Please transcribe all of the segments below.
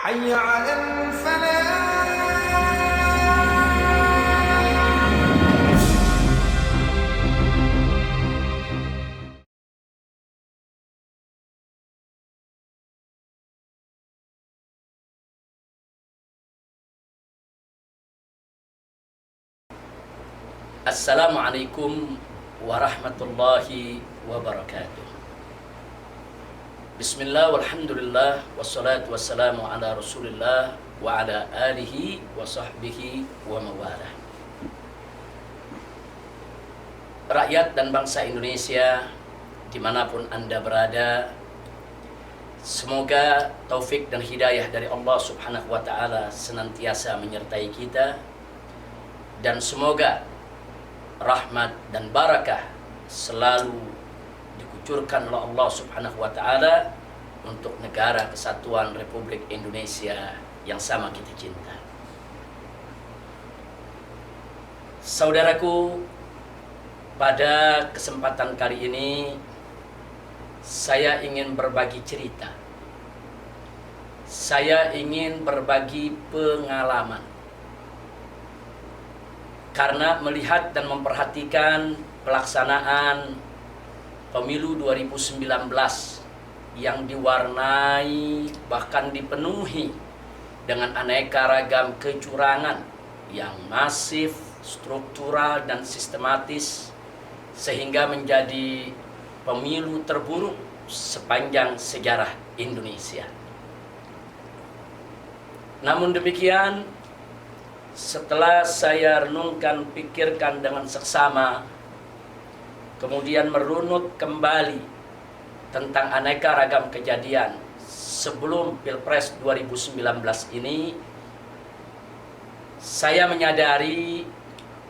حي على الفلاح. Assalamualaikum warahmatullahi wabarakatuh. Bismillah walhamdulillah wassalatu wassalamu ala rasulillah wa ala alihi wa sahbihi wa mawalah. Rakyat dan bangsa Indonesia dimanapun Anda berada, semoga taufik dan hidayah dari Allah subhanahu wa ta'ala senantiasa menyertai kita, dan semoga rahmat dan barakah selalu dikucurkan oleh Allah subhanahu wa ta'ala untuk negara kesatuan Republik Indonesia yang sama kita cinta. Saudaraku, pada kesempatan kali ini saya ingin berbagi cerita. Saya ingin berbagi pengalaman. Karena melihat dan memperhatikan pelaksanaan pemilu 2019 yang diwarnai bahkan dipenuhi dengan aneka ragam kecurangan yang masif, struktural, dan sistematis, sehingga menjadi pemilu terburuk sepanjang sejarah Indonesia. Namun demikian, setelah saya renungkan, pikirkan dengan seksama, kemudian merunut kembali tentang aneka ragam kejadian sebelum Pilpres 2019 ini, saya menyadari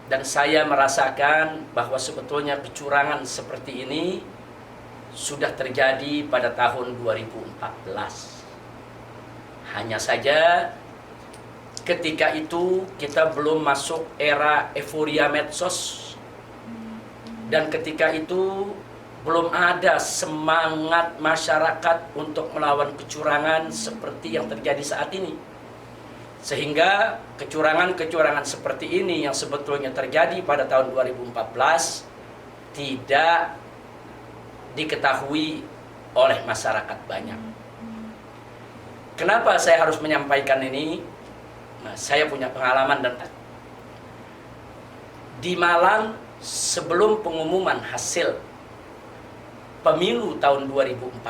dan saya merasakan bahwa sebetulnya kecurangan seperti ini sudah terjadi pada tahun 2014. Hanya saja ketika itu kita belum masuk era euforia medsos, dan ketika itu belum ada semangat masyarakat untuk melawan kecurangan seperti yang terjadi saat ini. Sehingga kecurangan-kecurangan seperti ini yang sebetulnya terjadi pada tahun 2014 tidak diketahui oleh masyarakat banyak. Kenapa saya harus menyampaikan ini? Nah, saya punya pengalaman dan di Malang sebelum pengumuman hasil pemilu tahun 2014,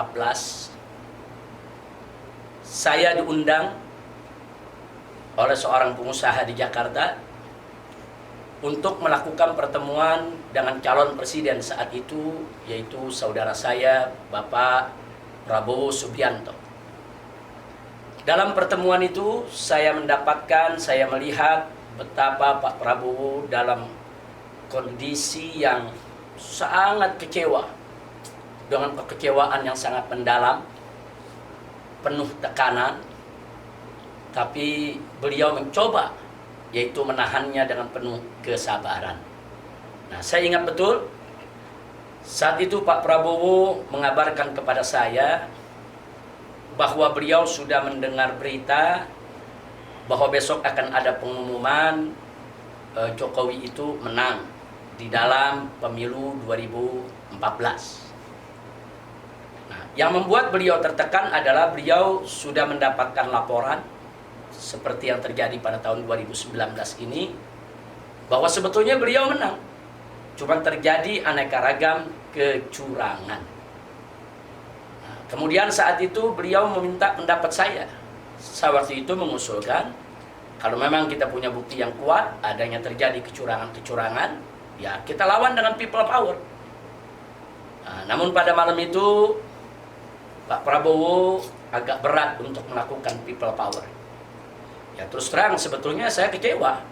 saya diundang oleh seorang pengusaha di Jakarta untuk melakukan pertemuan dengan calon presiden saat itu, yaitu saudara saya, Bapak Prabowo Subianto. Dalam pertemuan itu saya melihat betapa Pak Prabowo dalam kondisi yang sangat kecewa, dengan kekecewaan yang sangat mendalam, penuh tekanan, tapi beliau mencoba yaitu menahannya dengan penuh kesabaran. Nah, saya ingat betul saat itu Pak Prabowo mengabarkan kepada saya bahwa beliau sudah mendengar berita bahwa besok akan ada pengumuman Jokowi itu menang di dalam pemilu 2014. Nah, yang membuat beliau tertekan adalah beliau sudah mendapatkan laporan seperti yang terjadi pada tahun 2019 ini, bahwa sebetulnya beliau menang, cuma terjadi aneka ragam kecurangan. Kemudian saat itu beliau meminta pendapat saya. Saya waktu itu mengusulkan, kalau memang kita punya bukti yang kuat adanya terjadi kecurangan-kecurangan, ya kita lawan dengan people power. Nah, namun pada malam itu Pak Prabowo agak berat untuk melakukan people power. Ya terus terang sebetulnya saya kecewa,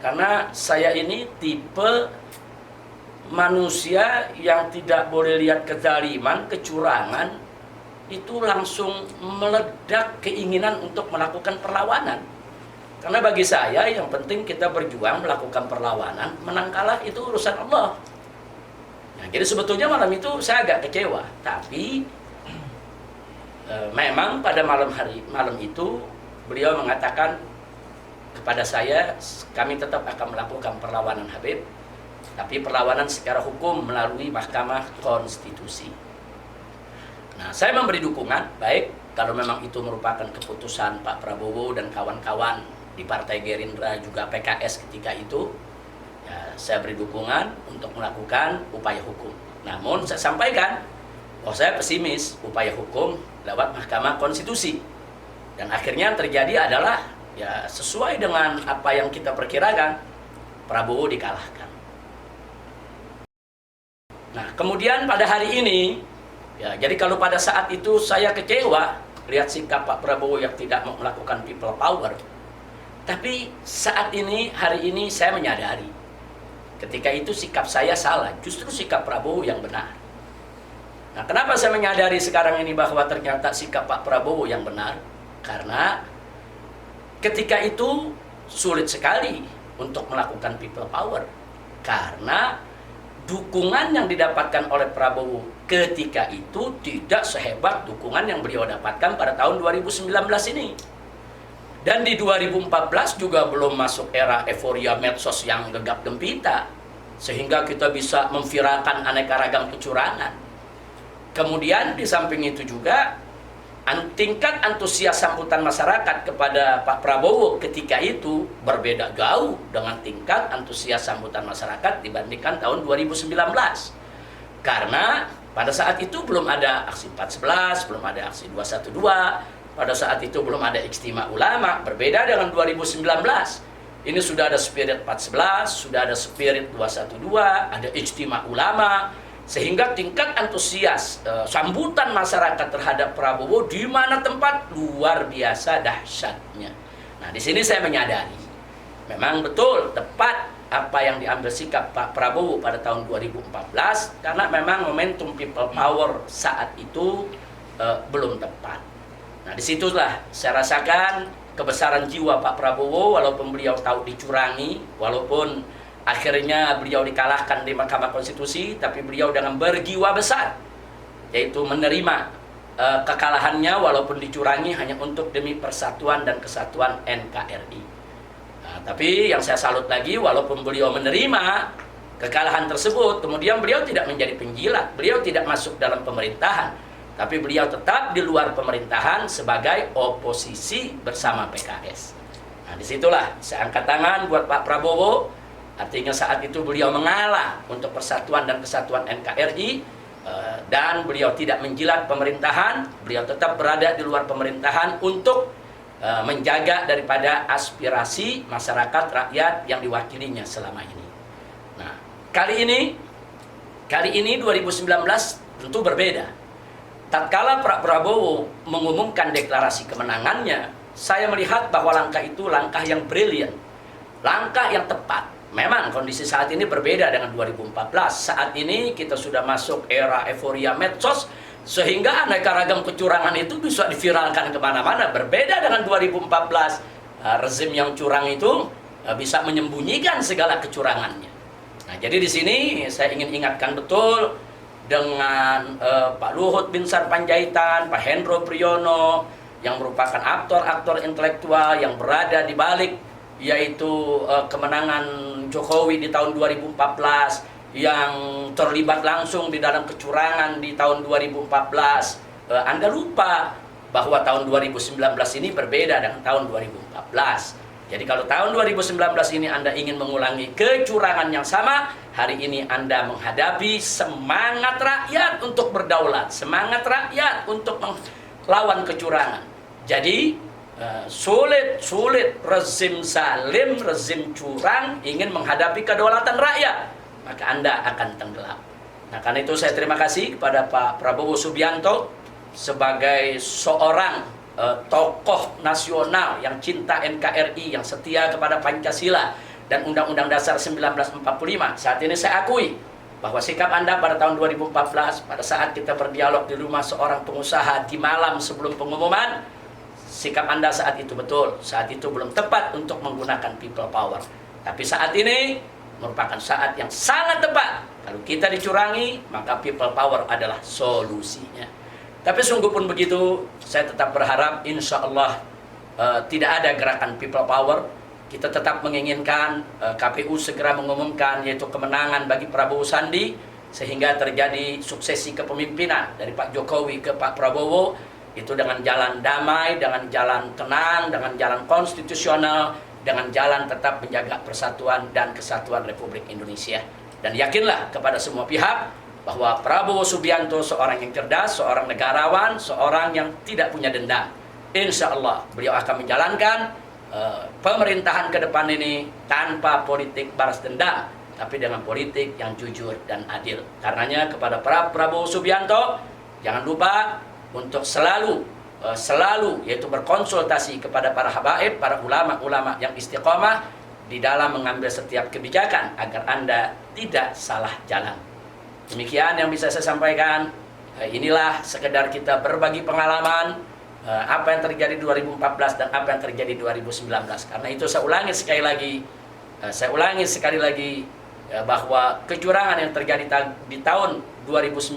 karena saya ini tipe manusia yang tidak boleh lihat kezaliman, kecurangan, itu langsung meledak keinginan untuk melakukan perlawanan. Karena bagi saya yang penting kita berjuang melakukan perlawanan, menang kalah itu urusan Allah. Nah, jadi sebetulnya malam itu saya agak kecewa, tapi memang pada malam itu beliau mengatakan kepada saya, kami tetap akan melakukan perlawanan Habib, tapi perlawanan secara hukum melalui Mahkamah Konstitusi. Nah, saya memberi dukungan, baik kalau memang itu merupakan keputusan Pak Prabowo dan kawan-kawan di Partai Gerindra juga PKS ketika itu, ya, saya beri dukungan untuk melakukan upaya hukum. Namun saya sampaikan bahwa saya pesimis upaya hukum lewat Mahkamah Konstitusi. Dan akhirnya yang terjadi adalah ya sesuai dengan apa yang kita perkirakan, Prabowo dikalahkan. Nah, kemudian pada hari ini, ya jadi kalau pada saat itu saya kecewa lihat sikap Pak Prabowo yang tidak mau melakukan people power. Tapi saat ini, hari ini saya menyadari ketika itu sikap saya salah, justru sikap Prabowo yang benar. Nah, kenapa saya menyadari sekarang ini bahwa ternyata sikap Pak Prabowo yang benar? Karena ketika itu sulit sekali untuk melakukan people power. Karena dukungan yang didapatkan oleh Prabowo ketika itu tidak sehebat dukungan yang beliau dapatkan pada tahun 2019 ini. Dan di 2014 juga belum masuk era euforia medsos yang gegap gempita, sehingga kita bisa memviralkan aneka ragam kecurangan. Kemudian di samping itu juga tingkat antusias sambutan masyarakat kepada Pak Prabowo ketika itu berbeda jauh dengan tingkat antusias sambutan masyarakat dibandingkan tahun 2019. Karena pada saat itu belum ada aksi 411, belum ada aksi 212, pada saat itu belum ada ijtima ulama, berbeda dengan 2019. Ini sudah ada spirit 411, sudah ada spirit 212, ada ijtima ulama, sehingga tingkat antusias sambutan masyarakat terhadap Prabowo di mana tempat luar biasa dahsyatnya. Nah, di sini saya menyadari memang betul tepat apa yang diambil sikap Pak Prabowo pada tahun 2014, karena memang momentum people power saat itu belum tepat. Nah, disitulah saya rasakan kebesaran jiwa Pak Prabowo, walaupun beliau tahu dicurangi, walaupun akhirnya beliau dikalahkan di Mahkamah Konstitusi, tapi beliau dengan berjiwa besar, yaitu menerima kekalahannya walaupun dicurangi hanya untuk demi persatuan dan kesatuan NKRI. Nah, tapi yang saya salut lagi, walaupun beliau menerima kekalahan tersebut, kemudian beliau tidak menjadi penjilat, beliau tidak masuk dalam pemerintahan, tapi beliau tetap di luar pemerintahan sebagai oposisi bersama PKS. Nah, disitulah saya angkat tangan buat Pak Prabowo. Artinya saat itu beliau mengalah untuk persatuan dan kesatuan NKRI, dan beliau tidak menjilat pemerintahan, beliau tetap berada di luar pemerintahan untuk menjaga daripada aspirasi masyarakat rakyat yang diwakilinya selama ini. Nah, kali ini 2019 tentu berbeda. Tatkala Pak Prabowo mengumumkan deklarasi kemenangannya, saya melihat bahwa langkah itu langkah yang brilian, langkah yang tepat. Memang kondisi saat ini berbeda dengan 2014. Saat ini kita sudah masuk era euforia medsos, sehingga aneka ragam kecurangan itu bisa diviralkan kemana-mana. Berbeda dengan 2014, rezim yang curang itu bisa menyembunyikan segala kecurangannya. Nah, jadi di sini saya ingin ingatkan betul dengan Pak Luhut Binsar Panjaitan, Pak Hendro Priyono, yang merupakan aktor-aktor intelektual yang berada di balik yaitu kemenangan Jokowi di tahun 2014, yang terlibat langsung di dalam kecurangan di tahun 2014. Anda lupa bahwa tahun 2019 ini berbeda dengan tahun 2014. Jadi kalau tahun 2019 ini Anda ingin mengulangi kecurangan yang sama, hari ini Anda menghadapi semangat rakyat untuk berdaulat, semangat rakyat untuk melawan kecurangan. Jadi sulit rezim zalim, rezim curang ingin menghadapi kedaulatan rakyat, maka Anda akan tenggelam. Nah, karena itu saya terima kasih kepada Pak Prabowo Subianto sebagai seorang tokoh nasional yang cinta NKRI, yang setia kepada Pancasila dan Undang-Undang Dasar 1945. Saat ini saya akui bahwa sikap Anda pada tahun 2014, pada saat kita berdialog di rumah seorang pengusaha di malam sebelum pengumuman, sikap Anda saat itu betul, saat itu belum tepat untuk menggunakan people power. Tapi saat ini merupakan saat yang sangat tepat. Kalau kita dicurangi, maka people power adalah solusinya. Tapi sungguh pun begitu, saya tetap berharap insya Allah tidak ada gerakan people power. Kita tetap menginginkan KPU segera mengumumkan yaitu kemenangan bagi Prabowo Sandi, sehingga terjadi suksesi kepemimpinan dari Pak Jokowi ke Pak Prabowo itu dengan jalan damai, dengan jalan tenang, dengan jalan konstitusional, dengan jalan tetap menjaga persatuan dan kesatuan Republik Indonesia. Dan yakinlah kepada semua pihak bahwa Prabowo Subianto seorang yang cerdas, seorang negarawan, seorang yang tidak punya dendam. Insya Allah beliau akan menjalankan pemerintahan ke depan ini tanpa politik balas dendam, tapi dengan politik yang jujur dan adil. Karenanya kepada Prabowo Subianto, jangan lupa untuk selalu yaitu berkonsultasi kepada para habaib, para ulama-ulama yang istiqomah di dalam mengambil setiap kebijakan agar Anda tidak salah jalan. Demikian yang bisa saya sampaikan. Inilah sekedar kita berbagi pengalaman apa yang terjadi 2014 dan apa yang terjadi 2019. Karena itu saya ulangi sekali lagi bahwa kecurangan yang terjadi di tahun 2019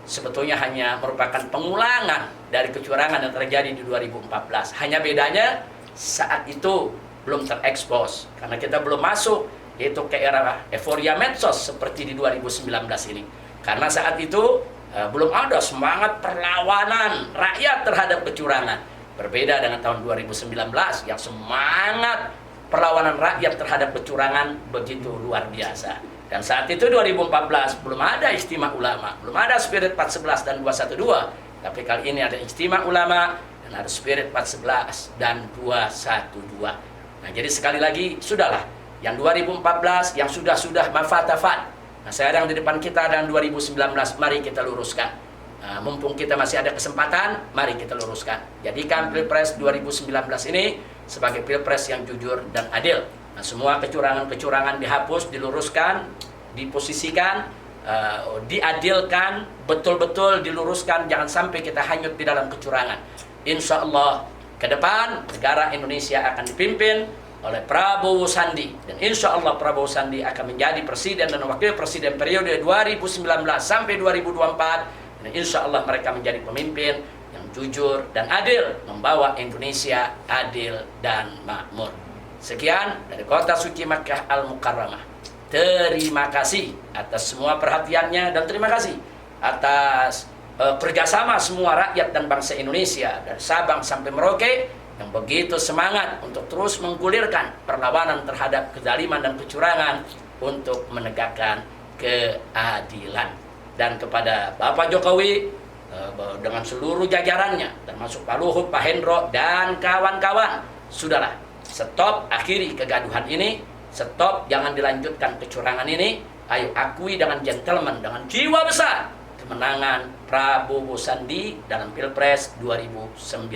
sebetulnya hanya merupakan pengulangan dari kecurangan yang terjadi di 2014. Hanya bedanya saat itu belum terekspos karena kita belum masuk yaitu ke era euforia medsos seperti di 2019 ini. Karena saat itu belum ada semangat perlawanan rakyat terhadap kecurangan. Berbeda dengan tahun 2019 yang semangat perlawanan rakyat terhadap kecurangan begitu luar biasa. Dan saat itu 2014 belum ada istimewa ulama, belum ada spirit 411 dan 212. Tapi kali ini ada istimewa ulama dan ada spirit 411 dan 212. Nah, jadi sekali lagi sudahlah, yang 2014 yang sudah mafatafat. Nah, sekarang di depan kita dan 2019 mari kita luruskan. Nah, mumpung kita masih ada kesempatan, mari kita luruskan. Jadikan Pilpres 2019 ini sebagai Pilpres yang jujur dan adil. Nah, semua kecurangan-kecurangan dihapus, diluruskan, diposisikan, diadilkan, betul-betul diluruskan. Jangan sampai kita hanyut di dalam kecurangan. Insya Allah ke depan negara Indonesia akan dipimpin oleh Prabowo Sandi, dan insya Allah Prabowo Sandi akan menjadi presiden dan wakil presiden periode 2019 sampai 2024, dan insya Allah mereka menjadi pemimpin yang jujur dan adil, membawa Indonesia adil dan makmur. Sekian dari kota suci Makkah Al-Mukarramah. Terima kasih atas semua perhatiannya dan terima kasih atas kerjasama semua rakyat dan bangsa Indonesia dari Sabang sampai Merauke yang begitu semangat untuk terus menggulirkan perlawanan terhadap kezaliman dan kecurangan untuk menegakkan keadilan. Dan kepada Bapak Jokowi dengan seluruh jajarannya termasuk Pak Luhut, Pak Hendro dan kawan-kawan, sudahlah, stop, akhiri kegaduhan ini, stop, jangan dilanjutkan kecurangan ini. Ayo akui dengan gentleman, dengan jiwa besar kemenangan Prabowo Sandi dalam Pilpres 2019.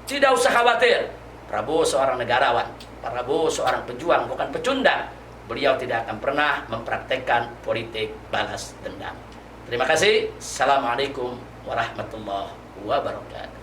Tidak usah khawatir, Prabowo seorang negarawan, Prabowo seorang pejuang, bukan pecundang. Beliau tidak akan pernah mempraktekkan politik balas dendam. Terima kasih. Assalamualaikum warahmatullahi wabarakatuh.